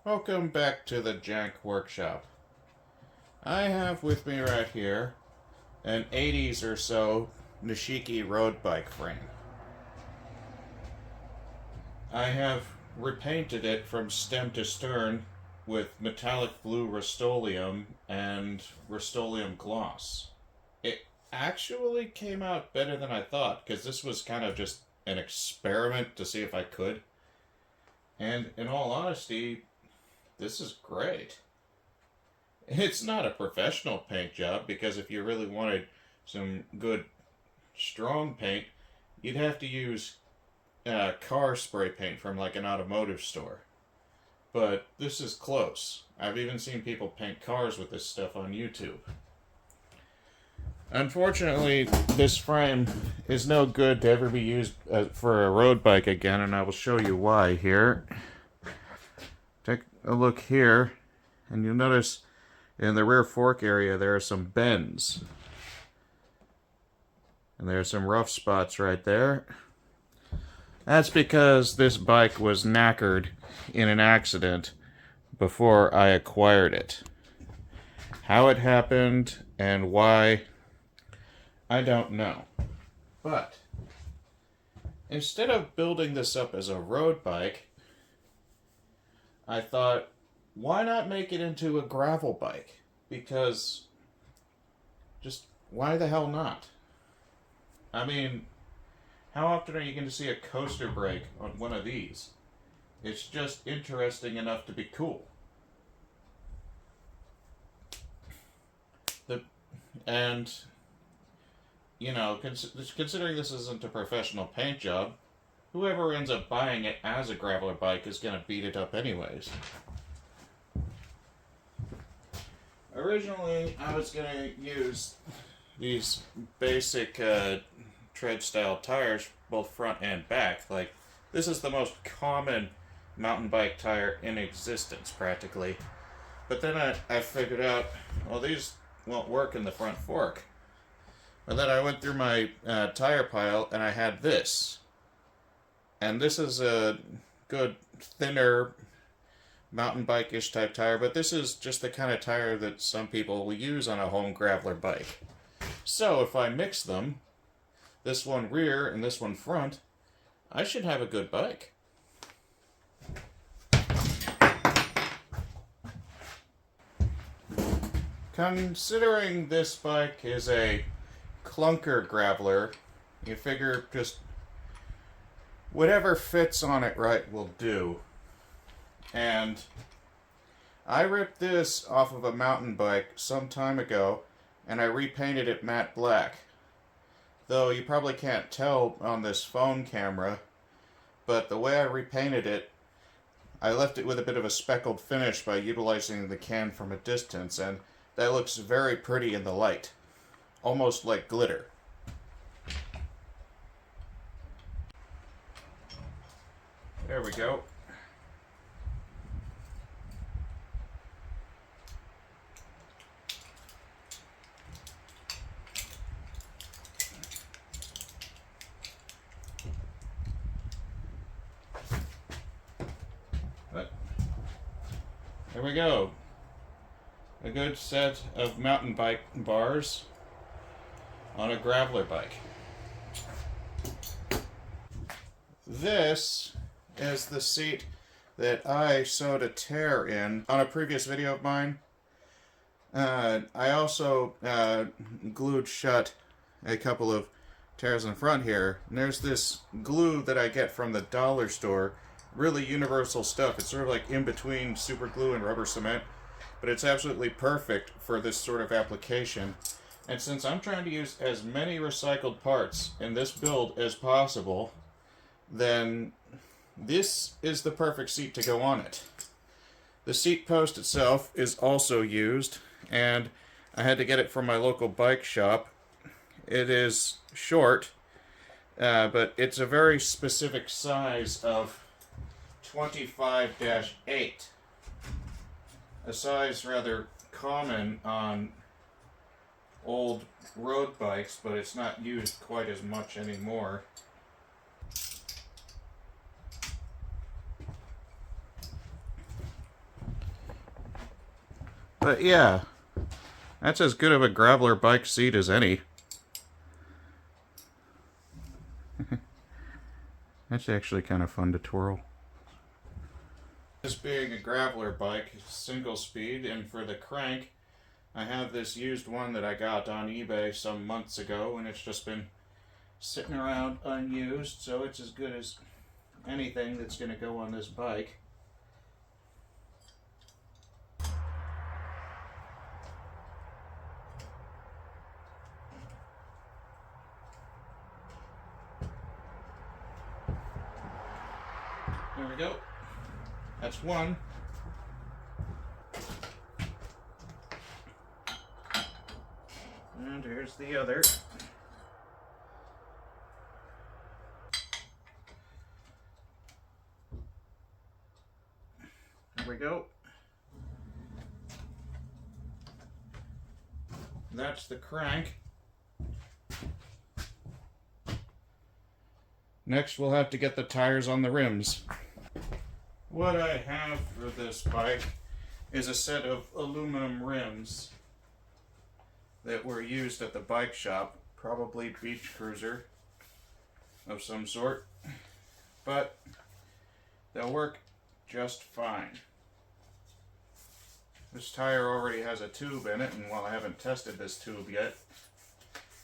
Welcome back to the Jank Workshop. I have with me right here an 80s or so Nishiki road bike frame. I have repainted it from stem to stern with metallic blue Rust-Oleum and Rust-Oleum gloss. It actually came out better than I thought, because this was kind of just an experiment to see if I could. And in all honesty, this is great. It's not a professional paint job, because if you really wanted some good strong paint, you'd have to use car spray paint from like an automotive store. But this is close. I've even seen people paint cars with this stuff on YouTube. Unfortunately, this frame is no good to ever be used for a road bike again, and I will show you why here. Take a look here, and you'll notice in the rear fork area there are some bends. And there are some rough spots right there. That's because this bike was knackered in an accident before I acquired it. How it happened and why, I don't know. But instead of building this up as a road bike, I thought, why not make it into a gravel bike? Because just why the hell not? I mean, how often are you going to see a coaster brake on one of these? It's just interesting enough to be cool. And, you know, considering this isn't a professional paint job, whoever ends up buying it as a graveler bike is going to beat it up anyways. Originally, I was going to use these basic tread style tires, both front and back. Like, this is the most common mountain bike tire in existence, practically. But then I figured out, well, these won't work in the front fork. And then I went through my tire pile, and I had this. And this is a good, thinner, mountain bike-ish type tire, but this is just the kind of tire that some people will use on a home graveler bike. So if I mix them, this one rear and this one front, I should have a good bike. Considering this bike is a Klunker graveler, you figure just whatever fits on it right will do. And I ripped this off of a mountain bike some time ago, and I repainted it matte black. Though you probably can't tell on this phone camera, but the way I repainted it, I left it with a bit of a speckled finish by utilizing the can from a distance, and that looks very pretty in the light. Almost like glitter. There we go. But there we go. A good set of mountain bike bars on a graveler bike. This is the seat that I sewed a tear in on a previous video of mine. I also glued shut a couple of tears in front here. And there's this glue that I get from the dollar store. Really universal stuff. It's sort of like in between super glue and rubber cement. But it's absolutely perfect for this sort of application. And since I'm trying to use as many recycled parts in this build as possible, then this is the perfect seat to go on it. The seat post itself is also used, and I had to get it from my local bike shop. It is short, but it's a very specific size of 25-8. A size rather common on old road bikes, but it's not used quite as much anymore. But yeah, that's as good of a graveler bike seat as any. That's actually kind of fun to twirl. This being a graveler bike, single speed, and for the crank, I have this used one that I got on eBay some months ago, and it's just been sitting around unused, so it's as good as anything that's going to go on this bike. There we go. That's one. And here's the other. There we go. That's the crank. Next we'll have to get the tires on the rims. What I have for this bike is a set of aluminum rims that were used at the bike shop, probably beach cruiser of some sort, but they'll work just fine. This tire already has a tube in it, and while I haven't tested this tube yet,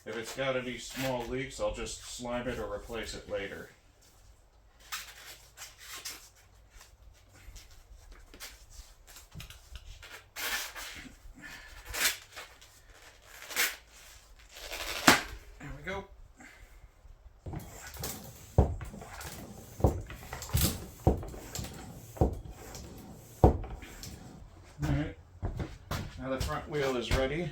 if it's got any small leaks, I'll just slime it or replace it later. There we go. Alright, now the front wheel is ready.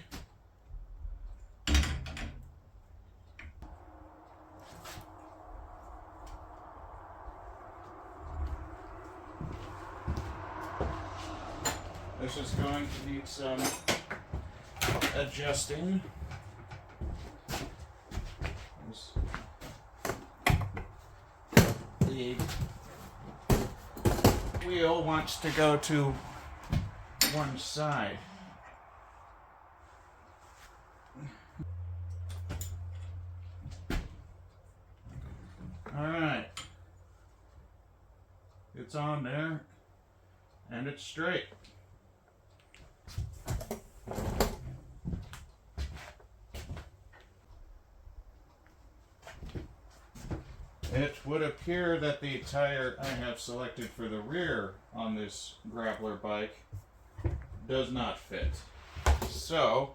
This is going to need some adjusting. The wheel wants to go to one side. Alright. It's on there and it's straight. It would appear that the tire I have selected for the rear on this graveler bike does not fit. So,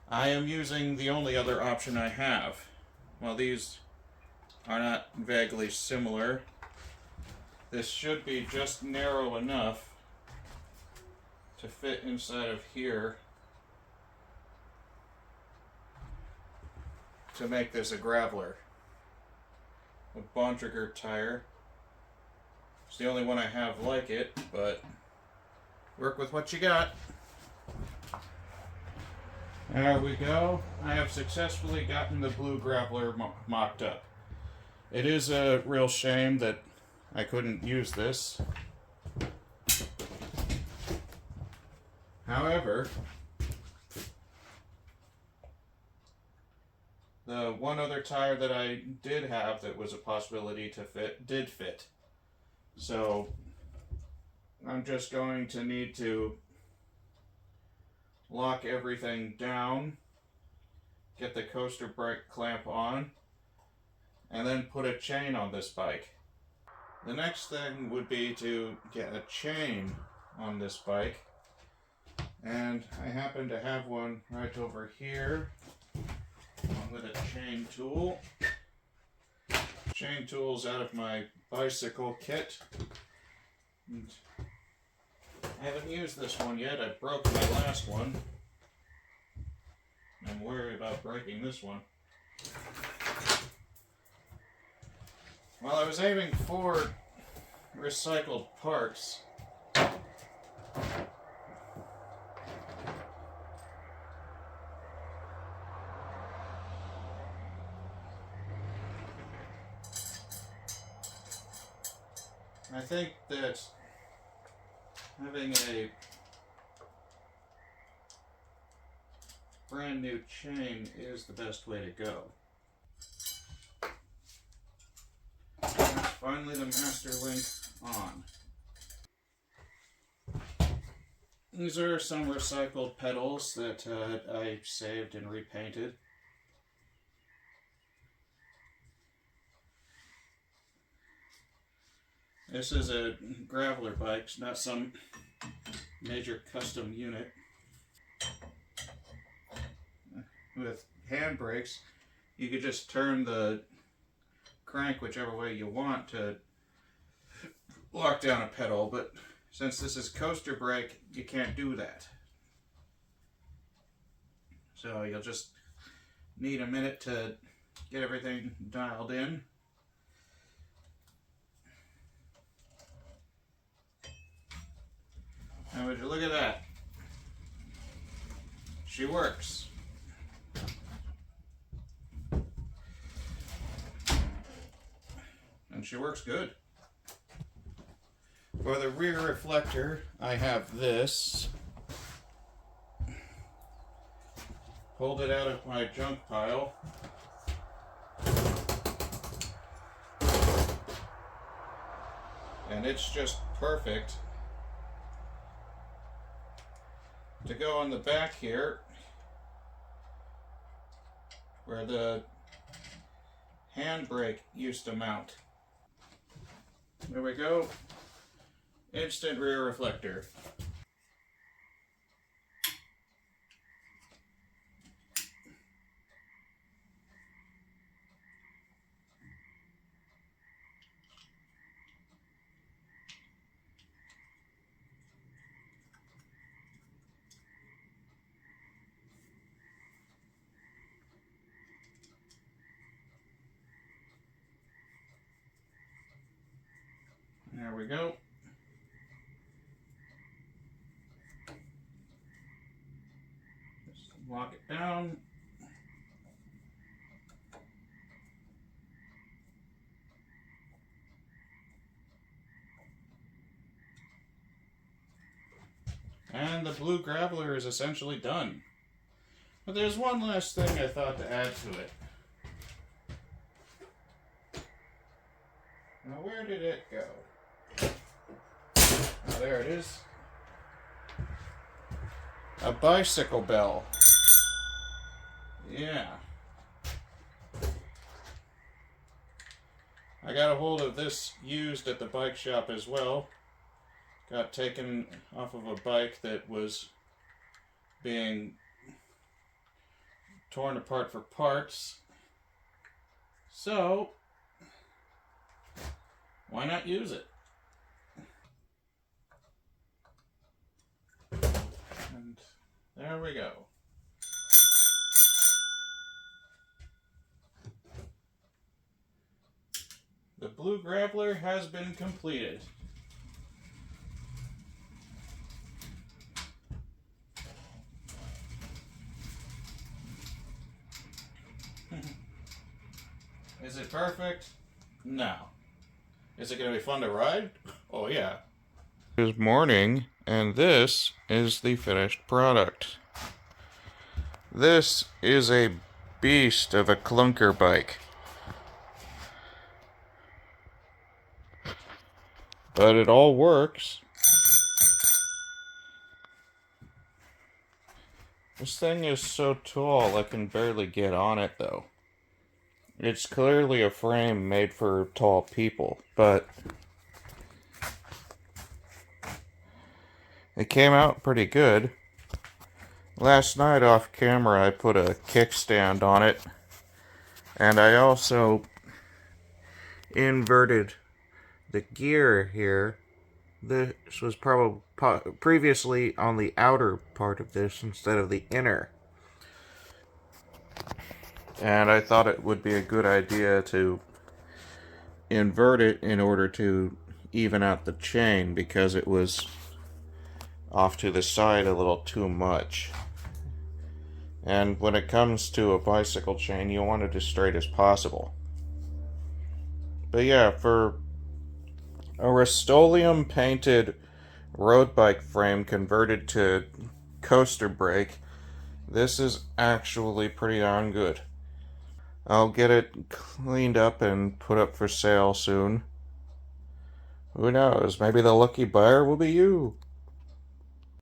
I am using the only other option I have. While these are not vaguely similar, this should be just narrow enough to fit inside of here to make this a graveler. A Bontrager tire. It's the only one I have like it, but work with what you got. There we go. I have successfully gotten the blue graveler mocked up. It is a real shame that I couldn't use this. However, the one other tire that I did have that was a possibility to fit, did fit. So, I'm just going to need to lock everything down, get the coaster brake clamp on, and then put a chain on this bike. The next thing would be to get a chain on this bike, and I happen to have one right over here with a chain tool. Chain tool's out of my bicycle kit. And I haven't used this one yet. I broke my last one. I'm worried about breaking this one. Well, I was aiming for recycled parts. I think that having a brand new chain is the best way to go. That's finally the master link on. These are some recycled pedals that I saved and repainted. This is a graveler bike, not some major custom unit. With handbrakes, you could just turn the crank whichever way you want to lock down a pedal, but since this is coaster brake, you can't do that. So you'll just need a minute to get everything dialed in. And would you look at that? She works. And she works good. For the rear reflector, I have this. Pulled it out of my junk pile. And it's just perfect to go on the back here where the handbrake used to mount. There we go. Instant rear reflector. There we go. Just lock it down. And the blue graveler is essentially done. But there's one last thing I thought to add to it. Now where did it go? Oh, there it is. A bicycle bell. Yeah. I got a hold of this used at the bike shop as well. Got taken off of a bike that was being torn apart for parts. So, why not use it? And there we go. The blue graveler has been completed. Is it perfect? No. Is it going to be fun to ride? Oh yeah. It's morning, and this is the finished product. This is a beast of a Klunker bike. But it all works. This thing is so tall I can barely get on it though. It's clearly a frame made for tall people, but it came out pretty good. Last night off camera I put a kickstand on it, and I also inverted the gear here. This was probably previously on the outer part of this instead of the inner. And I thought it would be a good idea to invert it in order to even out the chain because it was off to the side a little too much. And when it comes to a bicycle chain, you want it as straight as possible. But yeah, for a Rust-Oleum painted road bike frame converted to coaster brake, This is actually pretty darn good. I'll get it cleaned up and put up for sale soon. Who knows? Maybe the lucky buyer will be you.